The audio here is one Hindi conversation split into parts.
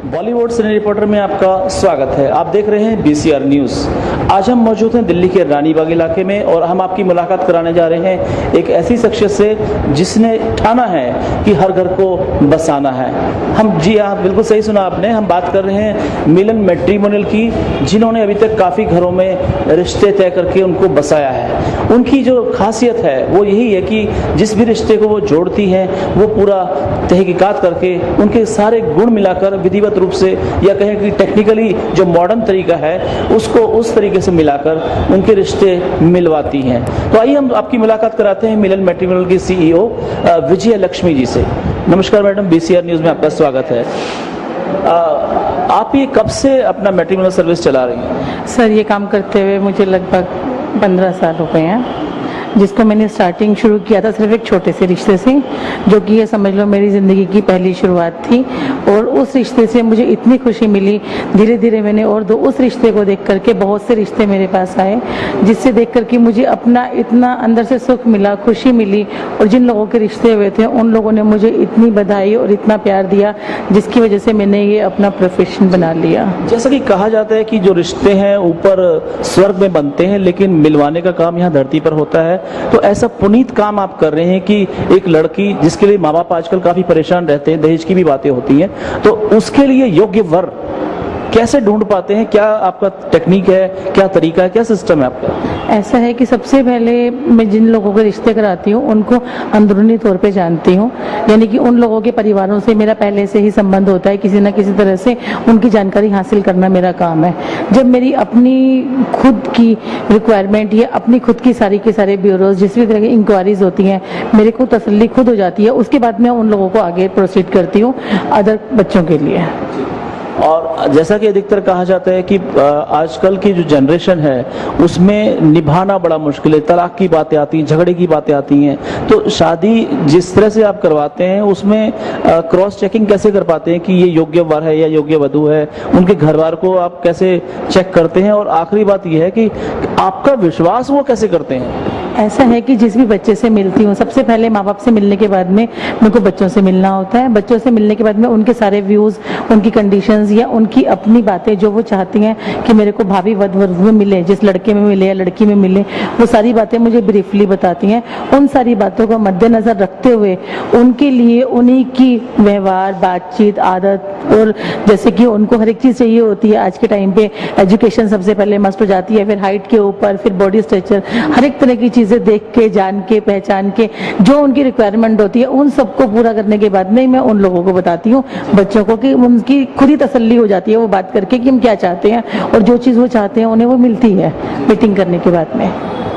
बॉलीवुड सिने रिपोर्टर में आपका स्वागत है। आप देख रहे हैं बीसीआर न्यूज़। आज हम मौजूद हैं दिल्ली के रानीबाग इलाके में और हम आपकी मुलाकात कराने जा रहे हैं एक ऐसी शख्सियत से जिसने ठाना है कि हर घर को बसाना है। हम जी हाँ, बिल्कुल सही सुना आपने। हम बात कर रहे हैं मिलन मैट्रिमोनियल की, जिन्होंने अभी तक काफ़ी घरों में रिश्ते तय करके उनको बसाया है। उनकी जो खासियत है वो यही है कि जिस भी रिश्ते को वो जोड़ती हैं वो पूरा तहकीकात करके उनके सारे गुण मिलाकर विधिवत रूप से, या कहें कि टेक्निकली जो मॉडर्न तरीका है उसको उस तरीके से मिलाकर उनके रिश्ते मिलवाती हैं। तो आइए हम आपकी मुलाकात कराते हैं मिलन मैट्रिमोनियल की सीईओ विजय लक्ष्मी जी से। नमस्कार मैडम, बीसीआर न्यूज़ में आपका स्वागत है। आप ये कब से अपना मैट्रिमोनियल सर्विस चला रही हैं? सर, ये काम करते हुए मुझे लगभग 15 साल हो गए हैं, जिसको मैंने स्टार्टिंग शुरू किया था सिर्फ एक छोटे से रिश्ते से, जो कि ये समझ लो मेरी ज़िंदगी की पहली शुरुआत थी। और उस रिश्ते से मुझे इतनी खुशी मिली, धीरे धीरे मैंने उस रिश्ते को देख करके बहुत से रिश्ते मेरे पास आए, जिससे देख करके मुझे अपना इतना अंदर से सुख मिला, खुशी मिली। और जिन लोगों के रिश्ते हुए थे उन लोगों ने मुझे इतनी बधाई और इतना प्यार दिया, जिसकी वजह से मैंने ये अपना प्रोफेशन बना लिया। जैसा कि कहा जाता है कि जो रिश्ते हैं ऊपर स्वर्ग में बनते हैं, लेकिन मिलवाने का काम यहाँ धरती पर होता है। तो ऐसा पुनीत काम आप कर रहे हैं कि एक लड़की जिसके लिए माँ बाप आजकल काफी परेशान रहते हैं, दहेज की भी बातें होती हैं, तो उसके लिए योग्य वर कैसे ढूंढ पाते हैं? क्या आपका टेक्निक है, क्या तरीका है, क्या सिस्टम है आपका? ऐसा है कि सबसे पहले मैं जिन लोगों के रिश्ते कराती हूँ उनको अंदरूनी तौर पे जानती हूँ, यानी कि उन लोगों के परिवारों से मेरा पहले से ही संबंध होता है, किसी न किसी तरह से उनकी जानकारी हासिल करना मेरा काम है। जब मेरी अपनी खुद की रिक्वायरमेंट या अपनी खुद की सारी के सारे ब्यूरोज जिस भी तरह की इंक्वायरीज होती हैं, मेरे को तसल्ली खुद हो जाती है, उसके बाद मैं उन लोगों को आगे प्रोसीड करती हूँ अदर बच्चों के लिए। और जैसा कि अधिकतर कहा जाता है कि आजकल की जो जनरेशन है उसमें निभाना बड़ा मुश्किल है, तलाक की बातें आती हैं, झगड़े की बातें आती हैं। तो शादी जिस तरह से आप करवाते हैं उसमें क्रॉस चेकिंग कैसे कर पाते हैं कि ये योग्य वर है या योग्य वधू है? उनके घर वार को आप कैसे चेक करते हैं? और आखिरी बात यह है कि आपका विश्वास वो कैसे करते हैं? ऐसा है कि जिस भी बच्चे से मिलती हूँ, सबसे पहले माँ बाप से मिलने के बाद में मेरे को बच्चों से मिलना होता है। बच्चों से मिलने के बाद में उनके सारे व्यूज़, उनकी कंडीशंस या उनकी अपनी बातें जो वो चाहती हैं कि मेरे को भाभी वधू में मिले, जिस लड़के में मिले या लड़की में मिले, वो सारी बातें मुझे ब्रीफली बताती हैं। उन सारी बातों को मद्देनज़र रखते हुए उनके लिए उन्हीं की व्यवहार, बातचीत, आदत, और जैसे कि उनको हर एक चीज़ चाहिए होती है आज के टाइम पे, एजुकेशन सबसे पहले मस्ट हो जाती है, फिर हाइट के ऊपर, फिर बॉडी स्ट्रक्चर, हर एक तरह की चीज़ें देख के, जान के, पहचान के जो उनकी रिक्वायरमेंट होती है उन सबको पूरा करने के बाद में मैं उन लोगों को बताती हूँ, बच्चों को, कि उनकी खुद ही तसल्ली हो जाती है वो बात करके कि हम क्या चाहते हैं, और जो चीज़ वो चाहते हैं उन्हें वो मिलती है मीटिंग करने के बाद में।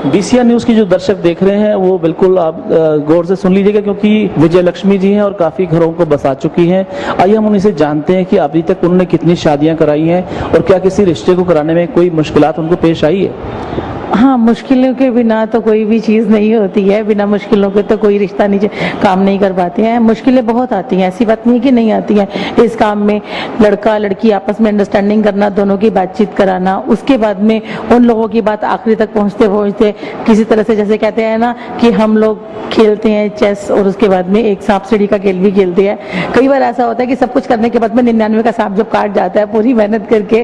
बीसीआर न्यूज़ की जो दर्शक देख रहे हैं वो बिल्कुल आप गौर से सुन लीजिएगा, क्योंकि विजय लक्ष्मी जी हैं और काफ़ी घरों को बसा चुकी हैं। आइए हम उन्हीं से जानते हैं कि अभी तक उन्होंने कितनी शादियां कराई हैं और क्या किसी रिश्ते को कराने में कोई मुश्किलात उनको पेश आई है? हाँ, मुश्किलों के बिना तो कोई भी चीज़ नहीं होती है, बिना मुश्किलों के तो कोई रिश्ता नहीं काम नहीं कर पाते हैं। मुश्किलें बहुत आती हैं, ऐसी बात नहीं है कि नहीं आती हैं। इस काम में लड़का लड़की आपस में अंडरस्टैंडिंग करना, दोनों की बातचीत कराना, उसके बाद में उन लोगों की बात आखिरी तक पहुँचते पहुँचते किसी तरह से, जैसे कहते हैं ना कि हम लोग खेलते हैं चेस और उसके बाद में एक सांप सीढ़ी का खेल भी खेलते हैं। कई बार ऐसा होता है कि सब कुछ करने के बाद में 99 का सांप जब काट जाता है पूरी मेहनत करके,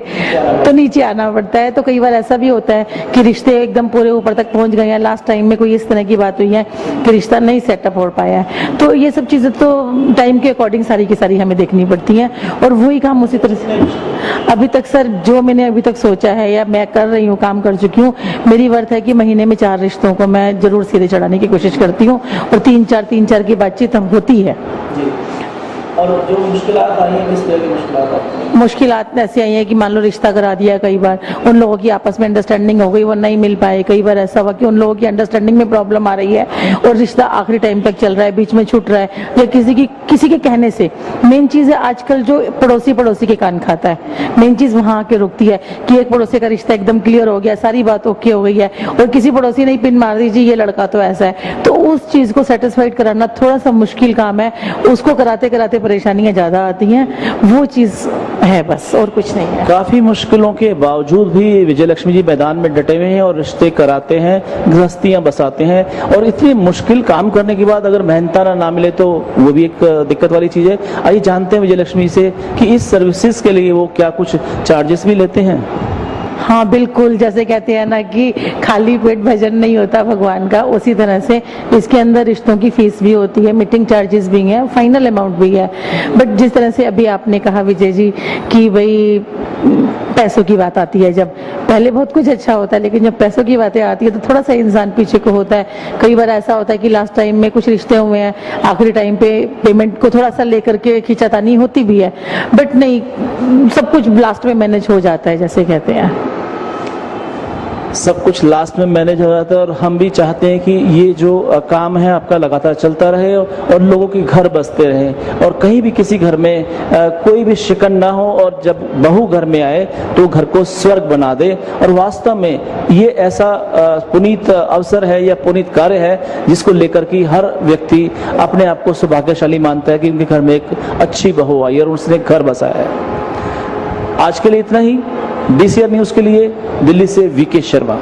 तो नीचे आना पड़ता है। तो कई बार ऐसा भी होता है कि रिश्ते एकदम पूरे ऊपर तक पहुंच गए हैं, लास्ट टाइम में कोई इस तरह की बात हुई है कि रिश्ता नहीं सेटअप हो पाया है। तो ये सब चीज़ें तो टाइम के अकॉर्डिंग सारी की सारी हमें देखनी पड़ती हैं, और वही काम उसी तरह से अभी तक सर जो मैंने अभी तक सोचा है या मैं कर रही हूँ, काम कर चुकी हूँ, मेरी वर्थ है कि महीने में 4 रिश्तों को मैं जरूर सिरे चढ़ाने की कोशिश करती हूँ, और 3-4 की बातचीत हम होती है। और जो मुश्किलात आई हैं, किस तरह की मुश्किलात आई हैं? मुश्किलात ऐसी आई है कि मान लो रिश्ता करा दिया, कई बार उन लोगों की आपस में अंडरस्टैंडिंग हो गई, वो नहीं मिल पाए। कई बार ऐसा हुआ कि उन लोगों की अंडरस्टैंडिंग में प्रॉब्लम आ रही है और रिश्ता आखिरी टाइम तक चल रहा है, बीच में छूट रहा है, या किसी के कहने से। मेन चीज़ है आजकल जो पड़ोसी के कान खाता है, मेन चीज़ वहाँ आके रुकती है कि एक पड़ोसी का रिश्ता एकदम क्लियर हो गया, सारी बात ओके हो गई है, और किसी पड़ोसी ने पिन मार दीजिए ये लड़का तो ऐसा है। तो उस चीज़ को सेटिस्फाइड कराना थोड़ा सा मुश्किल काम है, उसको कराते कराते परेशानियां ज़्यादा आती हैं। वो चीज़ है, बस और कुछ नहीं है। काफी मुश्किलों के बावजूद भी विजय लक्ष्मी जी मैदान में डटे हुए हैं और रिश्ते कराते हैं, गृहस्थियां बसाते हैं। और इतनी मुश्किल काम करने के बाद अगर मेहनताना ना मिले तो वो भी एक दिक्कत वाली चीज है। आइए जानते हैं विजय लक्ष्मी से कि इस सर्विसेज के लिए वो क्या कुछ चार्जेस भी लेते हैं। हाँ बिल्कुल, जैसे कहते हैं ना कि खाली पेट भजन नहीं होता भगवान का, उसी तरह से इसके अंदर रिश्तों की फीस भी होती है, मीटिंग चार्जेस भी हैं, फाइनल अमाउंट भी है। बट जिस तरह से अभी आपने कहा विजय जी कि भाई पैसों की बात आती है, जब पहले बहुत कुछ अच्छा होता है लेकिन जब पैसों की बातें आती है तो थोड़ा सा इंसान पीछे को होता है। कई बार ऐसा होता है कि लास्ट टाइम में कुछ रिश्ते हुए हैं, आखिरी टाइम पे पेमेंट को थोड़ा सा लेकर के खींचातानी होती भी है, बट नहीं, सब कुछ लास्ट में मैनेज हो जाता है, जैसे कहते हैं सब कुछ लास्ट में मैनेज हो जाता है। और हम भी चाहते हैं कि ये जो काम है आपका लगातार चलता रहे और लोगों के घर बसते रहे और कहीं भी किसी घर में कोई भी शिकन ना हो, और जब बहू घर में आए तो घर को स्वर्ग बना दे। और वास्तव में ये ऐसा पुनीत अवसर है या पुनीत कार्य है जिसको लेकर कि हर व्यक्ति अपने आप को सौभाग्यशाली मानता है कि उनके घर में एक अच्छी बहू आई और उसने घर बसाया है। आज के लिए इतना ही। BCR न्यूज के लिए दिल्ली से VK शर्मा।